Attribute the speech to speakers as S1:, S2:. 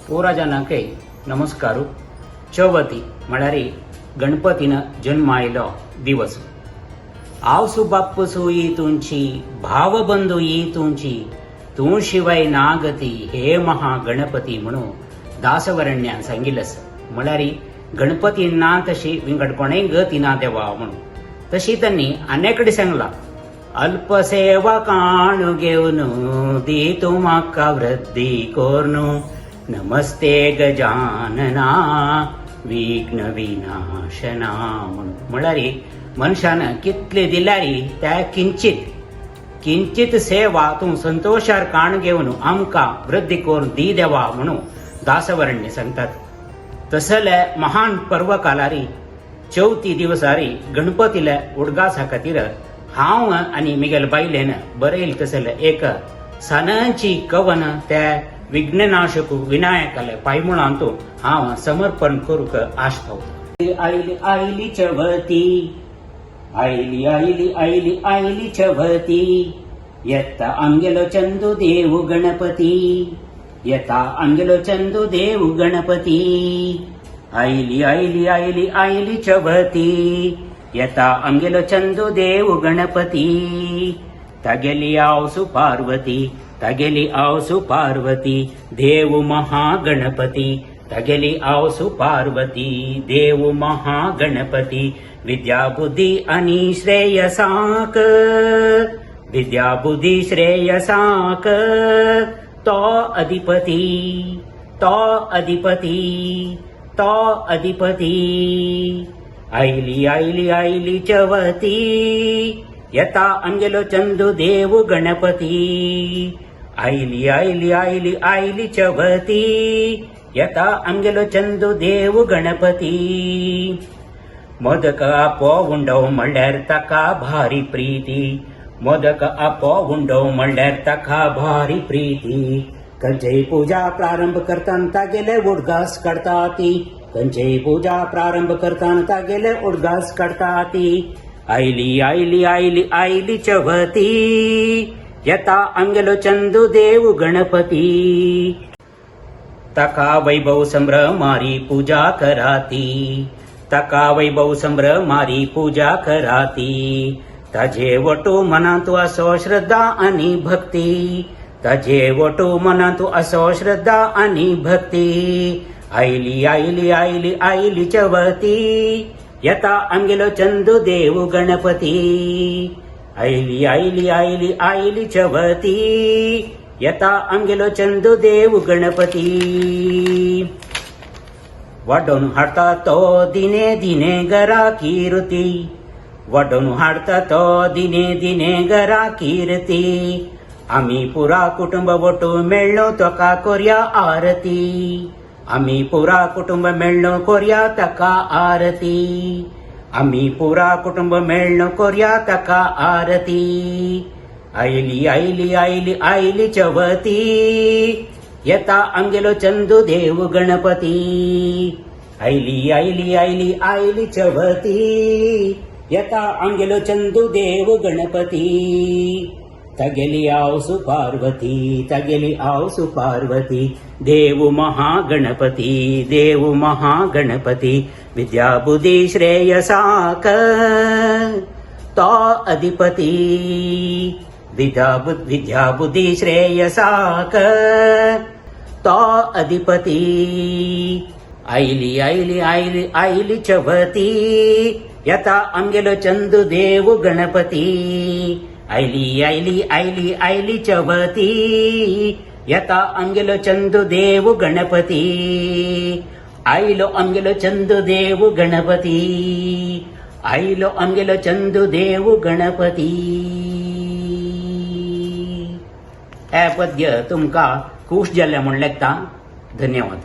S1: पोराजांनाकय नमस्कार. चवथी म्हळ्यार गणपतीन जन्म आयलो दिवस. आवसू बाप्पसू ही तुमची, भावबंधू ही तुमची, तू शिवाय नागती हे महागणपती म्हणून दासवरण्यान सांगिल्लस. म्हळ्यार गणपती ना तशी विंगडपणे गती ना देवा म्हणून. तशी त्यांनी अनेकडे सांगला, अल्पसेवा काणू घेऊन दी तू म्हाका वृद्धी कोरनू, नमस्ते गजानना विघ्न विनाशना म्हणून. म्हळ्यार मनशान कितले दिल्यारी त्या किंचित सेवा तू संतोषार काण घेवन आमकां वृद्धी कोरून दी देवा म्हणून दासवरण्य सांगतात. तसले महान पर्व कालारी चवथी दिवसारी गणपतीले उडगासा खातीर हांव आनी मिगेल बायलेन बरयले तसले एक सानांची कवन त्या विघ्ननाशक विनायकाले पायमुळांतू हांव समर्पण करूक आशपावता. आयली आयली चवथी, आयली आयली आयली आयली चवथी, येता आमगेलो चंदू देव गणपती, येता आमगेलो चंदू देव गणपती. आयली आयली आयली आयली चवथी, येता आमगेलो चंदू देव गणपती. तागेली आवसू पार्वती, तागेली आवसू पार्वती, देव महागणपती. तागेली आवसू पार्वती, देव महागणपती. विद्या बुद्धी आणि श्रेयसाक, विद्या बुद्धी श्रेयसाक, तो अधिपती, तो अधिपती, तो अधिपती. आयली आयली आयली चवथी, येता आमगेलो चंदू देव गणपती. आयली आयली आयली आयली चवथी, येता आमगेलो चंदू देव गणपती. मोदक आपो उंडव म्हणल्यार ताका भारी प्रीती, मोदक आपो उंडव म्हणल्यार ताका भारी प्रीती. खंयचेय पूजा प्रारंभ करताना तागेले उडगास काडटा ती, खंयचेय पूजा प्रारंभ करताना तागेले उडगास काडटा ती. आयली आयली आयली आयली चवथी, येता आमगेलो चंदू देव गणपती. ताका वैभव संभ्रमारी पूजा कराती, ताका वैभव संभ्रमारी पूजा कराती. ताजे वटू मनांतू असो श्रद्धा आणि भक्ती, ताजे वटू मनांतू असो श्रद्धा आणि भक्ती. आयली आयली आयली आयली चवथी, येता आमगेलो चंदू देव गणपती. आयली आयली आयली आयली चवथी, येता आमगेलो चंदू देव गणपती. वाडोन हाडता तो दिने दिने घरा कीर्ती, वाडोन हाडता तो दिने दिने घरा कीर्ती. आमी पुरा कुटुंब वटू मेळ्ळो तोका कोरया आरती, आमी पुरा कुटुंब मेळ्ळो कोरया ताका आरती. आमी पुरा कुटुंब मेळ्ळो कोरया ताका आरती. आयली आयली आयली आयली चवथी, येता आमगेलो चंदू देव गणपती. आयली आयली आयली आयली चवथी, येता आमगेलो चंदू देव गणपती. तागेली आवसू पार्वती, तागेली आवसू पार्वती, देव महागणपती, देव महागणपती. विद्या बुद्धी श्रेयसाक, तो अधिपती. विद्या बुद्धी श्रेयसाक, तो अधिपती. आयली आयली आयली आयली चवथी, येता आमगेलो चंदू देव गणपती. आयली आयली आयली आयली चवथी, येता आमगेलो चंदू देव गणपती. आयलो आमगेलो चंदू देव गणपती, आयलो आमगेलो चंदू देव गणपती. हे पद्य तुमकां खूश जाल्लें म्हण लागता. धन्यवाद.